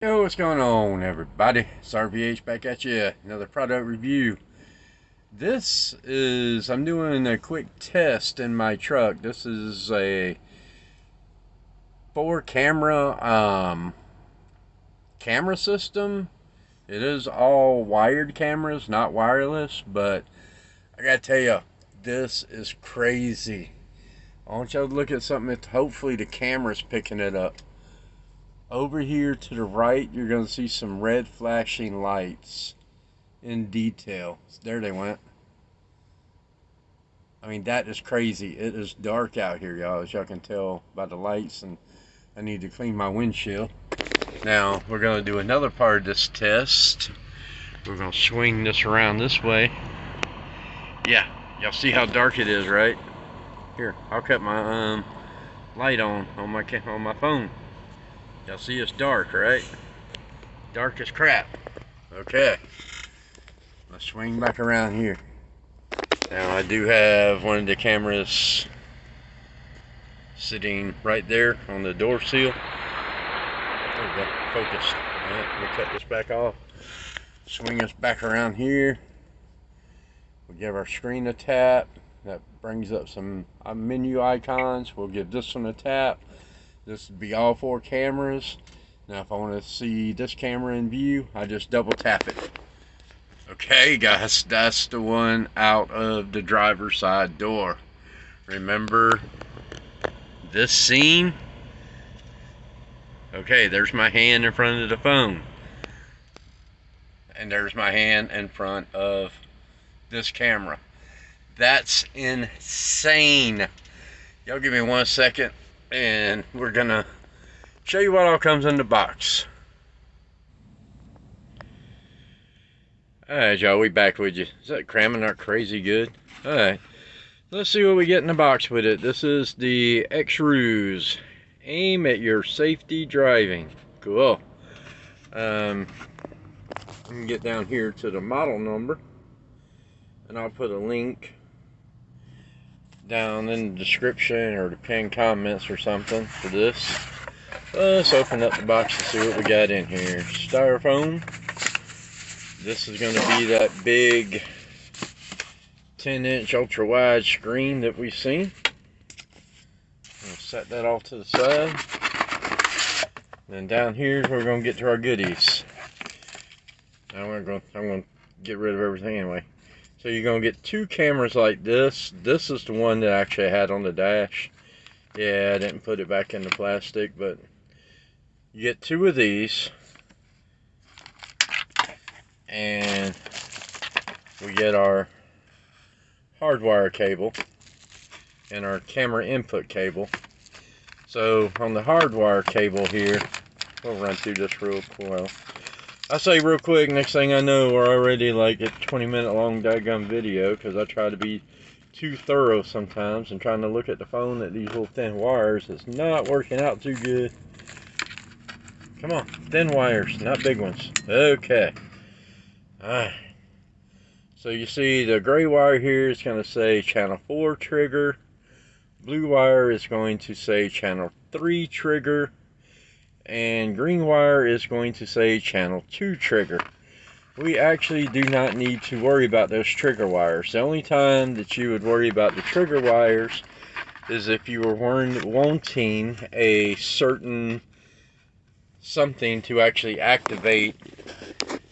Yo, what's going on, everybody? It's RVH back at you. Another product review. I'm doing a quick test in my truck. This is a 4 camera camera system. It is all wired cameras, not wireless, but I gotta tell you, this is crazy. I want y'all to look at something that hopefully the camera's picking it up. Over here to the right, you're going to see some red flashing lights in detail. There they went. I mean, that is crazy. It is dark out here, y'all, as y'all can tell by the lights, and I need to clean my windshield. Now, we're going to do another part of this test. We're going to swing this around this way. Yeah, y'all see how dark it is, right? Here, I'll cut my light on my phone. Y'all see it's dark, right? Dark as crap. Okay. Let's swing back around here. Now I do have one of the cameras sitting right there on the door seal. There we go. Focused. Alright, let me cut this back off. Swing us back around here. We'll give our screen a tap. That brings up some menu icons. We'll give this one a tap. This would be all 4 cameras. Now if I want to see this camera in view, I just double tap it. Okay guys, that's the one out of the driver's side door. Remember this scene? Okay, there's my hand in front of the phone. And there's my hand in front of this camera. That's insane. Y'all give me 1 second and we're gonna show you what all comes in the box. Alright y'all, we back with you. Is that cramming out crazy good? Alright, let's see what we get in the box with it. This is the Xroose Aim at Your Safety Driving. Cool. I can get down here to the model number and I'll put a link down in the description or the pinned comments or something for this. Let's open up the box and see what we got in here. Styrofoam. This is going to be that big 10-inch ultra wide screen that we've seen. I'll set that off to the side. Then down here we're going to get to our goodies. Now I'm going to get rid of everything anyway. So you're going to get 2 cameras like this. This is the one that I actually had on the dash. Yeah, I didn't put it back in the plastic, but you get 2 of these. And we get our hardwire cable and our camera input cable. So on the hardwire cable here, we'll run through this real well. I say real quick, next thing I know, we're already like a 20-minute long daggum video because I try to be too thorough sometimes and trying to look at the phone at these little thin wires. It's not working out too good. Come on, thin wires, not big ones. Okay. Alright. So you see the gray wire here is going to say channel 4 trigger. Blue wire is going to say channel 3 trigger. And green wire is going to say channel 2 trigger. We actually do not need to worry about those trigger wires. The only time that you would worry about the trigger wires is if you were wanting a certain something to actually activate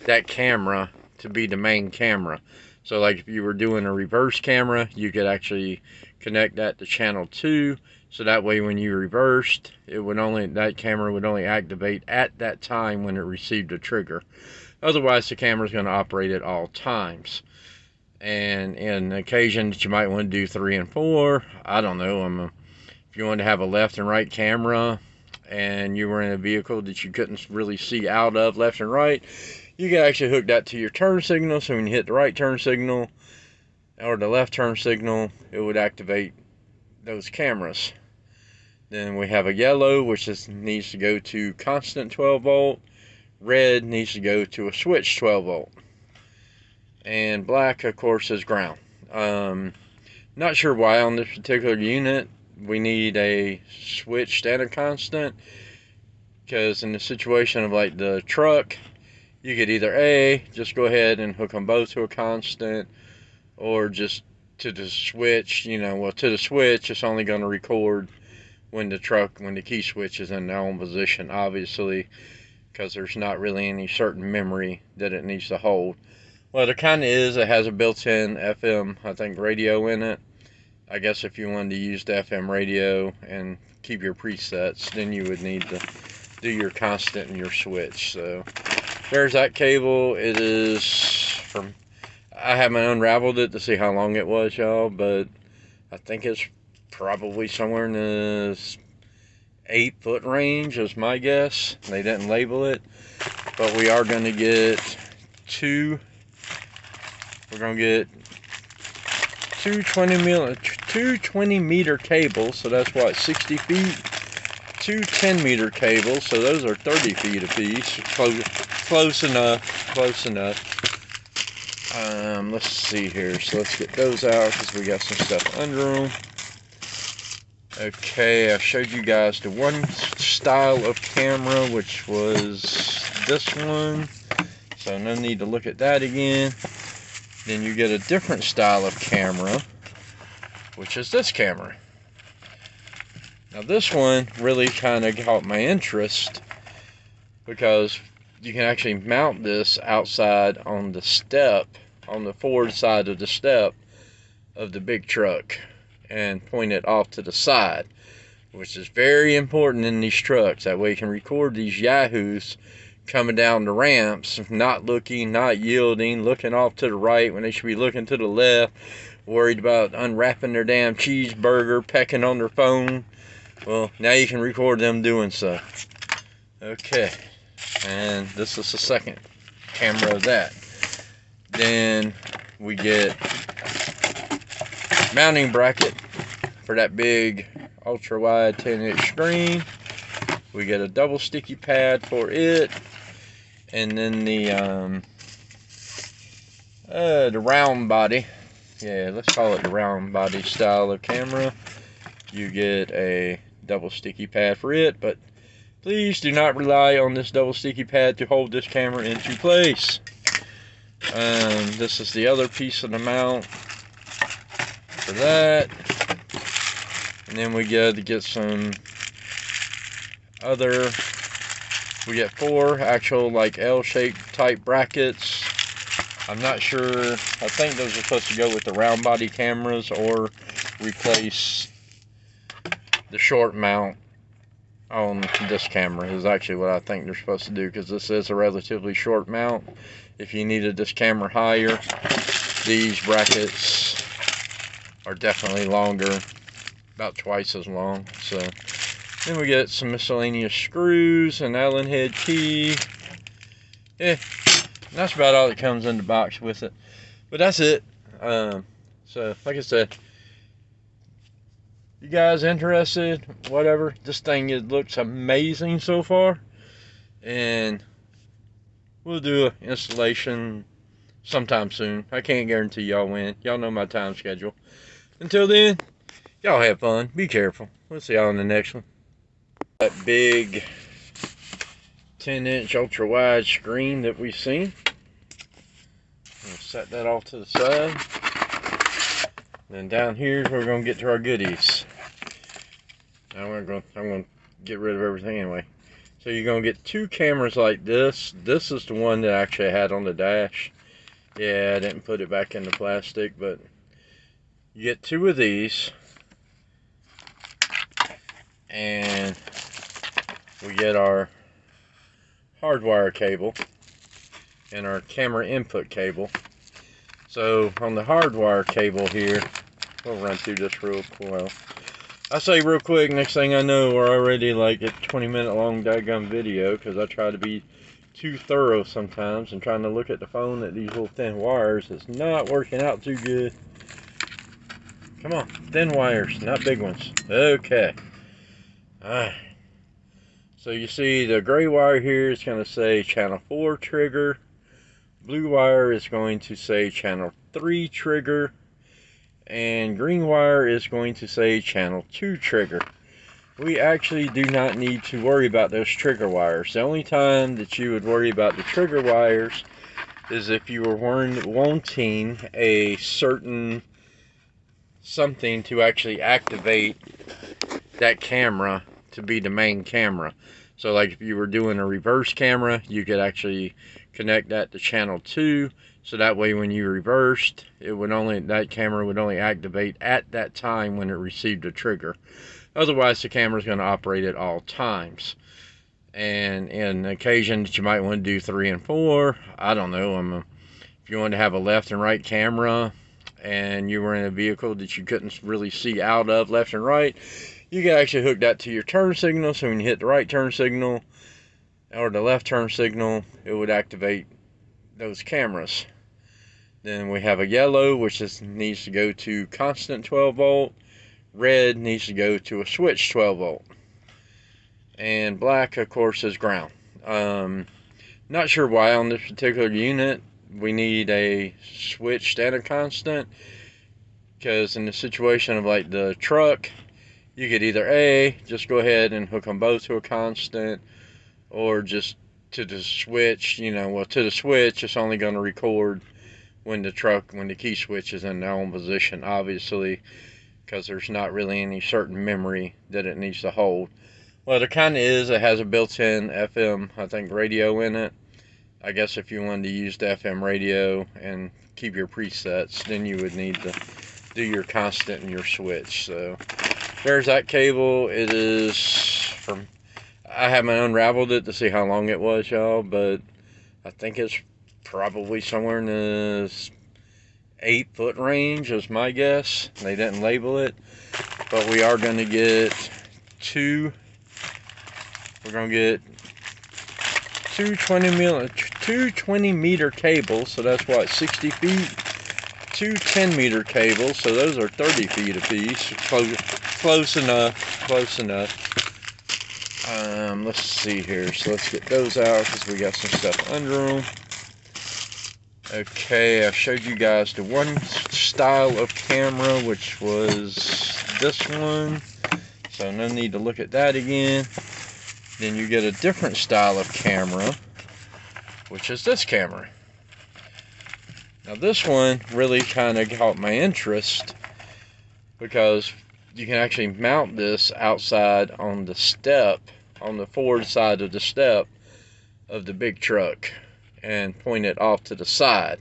that camera to be the main camera. So like if you were doing a reverse camera, you could actually connect that to channel 2. So that way when you reversed, that camera would only activate at that time when it received a trigger. Otherwise the camera is going to operate at all times. And in occasion that you might want to do 3 and 4, I don't know, if you want to have a left and right camera and you were in a vehicle that you couldn't really see out of left and right, you can actually hook that to your turn signal. So when you hit the right turn signal or the left turn signal, it would activate those cameras. Then we have a yellow, which needs to go to constant 12 volt. Red needs to go to a switch 12 volt. And black, of course, is ground. Not sure why on this particular unit we need a switched and a constant. because in the situation of like the truck, you could either A, just go ahead and hook them both to a constant, or just to the switch, well, to the switch, it's only going to record when the key switch is in the on position, obviously, because there's not really any certain memory that it needs to hold. Well, there kind of is. It has a built-in FM, I think, radio in it. I guess if you wanted to use the FM radio and keep your presets, then you would need to do your constant and your switch. So there's that cable. It is from, I haven't unraveled it to see how long it was, y'all, but I think it's probably somewhere in the 8-foot range is my guess. They didn't label it, but we are going to get two 20 meter cables, so that's what, 60 feet, two 10 meter cables, so those are 30 feet apiece. Close enough. Let's see here, so let's get those out because we got some stuff under them. Okay, I showed you guys the one style of camera, which was this one, so no need to look at that again. Then you get a different style of camera, which is this camera. Now this one really kind of caught my interest because you can actually mount this outside on the step, on the forward side of the step of the big truck, and point it off to the side, which is very important in these trucks. That way you can record these yahoos coming down the ramps, not looking, not yielding, looking off to the right when they should be looking to the left, worried about unwrapping their damn cheeseburger, pecking on their phone. Well, now you can record them doing so. Okay, and this is the second camera of that. Then we get mounting bracket for that big ultra wide 10-inch screen. We get a double sticky pad for it, and then the round body, yeah, let's call it the round body style of camera. You get a double sticky pad for it, but please do not rely on this double sticky pad to hold this camera into place. This is the other piece of the mount for that, and then we got to get some other, we get 4 actual like L-shaped type brackets. I'm not sure, I think those are supposed to go with the round body cameras or replace the short mount on this camera is actually what I think they're supposed to do, because this is a relatively short mount. If you needed this camera higher, these brackets are definitely longer, about twice as long. So then we get some miscellaneous screws, an Allen head key. Yeah, that's about all that comes in the box with it. But that's it. So like I said, you guys interested, whatever, this thing looks amazing so far, and we'll do an installation sometime soon. I can't guarantee y'all when. Y'all know my time schedule. Until then, y'all have fun, be careful. We'll see y'all in the next one. That big 10-inch ultra wide screen that we've seen, we'll set that off to the side. Then down here we're going to get to our goodies. Now I'm going to get rid of everything anyway. So you're going to get 2 cameras like this. This is the one that I actually had on the dash. Yeah, I didn't put it back in the plastic, but you get 2 of these. And we get our hardwire cable and our camera input cable. So on the hardwire cable here, we'll run through this real quick. I say real quick, next thing I know, we're already like a 20-minute long daggum video, because I try to be too thorough sometimes, and trying to look at the phone at these little thin wires is not working out too good. Come on, thin wires, not big ones. Okay. Alright. So you see the gray wire here is going to say channel 4 trigger. Blue wire is going to say channel 3 trigger. And green wire is going to say channel 2 trigger. we actually do not need to worry about those trigger wires. The only time that you would worry about the trigger wires is if you were wanting a certain something to actually activate that camera to be the main camera. So like if you were doing a reverse camera, you could actually connect that to channel 2, so that way when you reversed, that camera would only activate at that time when it received a trigger. Otherwise the camera is going to operate at all times. And in occasion that you might want to do 3 and 4, I don't know, if you wanted to have a left and right camera and you were in a vehicle that you couldn't really see out of left and right, you can actually hook that to your turn signal, so when you hit the right turn signal or the left turn signal, it would activate those cameras. Then we have a yellow, which needs to go to constant 12 volt. Red needs to go to a switch 12 volt. And black, of course, is ground. Not sure why on this particular unit we need a switched and a constant, because in the situation of like the truck, you could either just go ahead and hook them both to a constant, or just to the switch, to the switch it's only going to record when the key switch is in their own position, obviously, because there's not really any certain memory that it needs to hold. Well, there kind of is. It has a built-in FM, I think, radio in it. I guess if you wanted to use the FM radio and keep your presets, then you would need to do your constant and your switch. So there's that cable. It is from, I haven't unraveled it to see how long it was, y'all, but I think it's probably somewhere in the 8-foot range is my guess. They didn't label it, but we are going to get two 20 meter cables, so that's what, 60 feet, two 10-meter cables, so those are 30 feet apiece. Close enough. Let's see here, so let's get those out because we got some stuff under them. Okay, I showed you guys the one style of camera, which was this one, so no need to look at that again. Then you get a different style of camera, which is this camera. Now this one really kind of caught my interest because you can actually mount this outside on the step, on the forward side of the step of the big truck, and point it off to the side,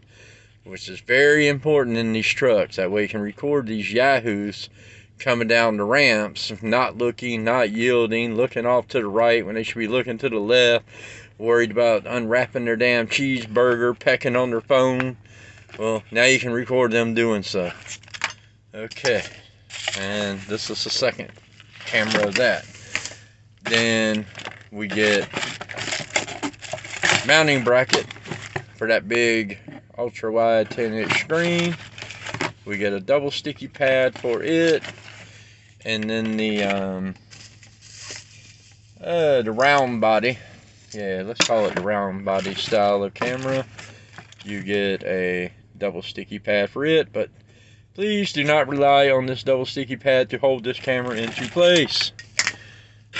which is very important in these trucks. That way you can record these yahoos coming down the ramps, not looking, not yielding, looking off to the right when they should be looking to the left, worried about unwrapping their damn cheeseburger, pecking on their phone. Well, now you can record them doing so. Okay, and this is the second camera of that. Then we get mounting bracket for that big ultra wide 10-inch screen. We get a double sticky pad for it, and then the round body, let's call it the round body style of camera. You get a double sticky pad for it, but please do not rely on this double sticky pad to hold this camera into place.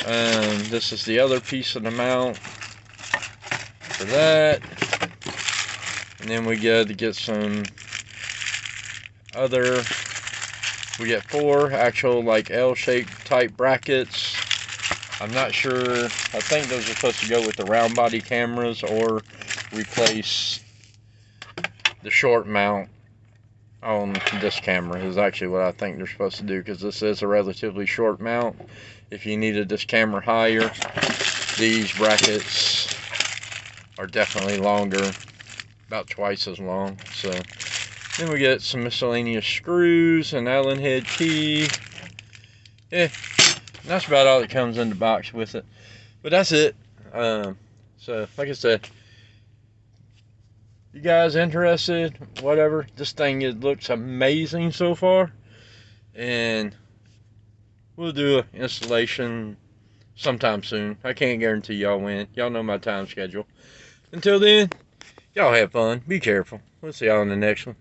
This is the other piece of the mount for that. And then we got to get some other, we get 4 actual like L-shaped type brackets. I'm not sure, I think those are supposed to go with the round body cameras or replace the short mount on this camera is actually what I think they're supposed to do, because this is a relatively short mount. If you needed this camera higher, these brackets are definitely longer, about twice as long. So then we get some miscellaneous screws, an Allen head key. That's about all that comes in the box with it. But that's it. So like I said, you guys interested, whatever, this thing looks amazing so far, and we'll do an installation sometime soon. I can't guarantee y'all when. Y'all know my time schedule. Until then, y'all have fun, be careful. We'll see y'all in the next one.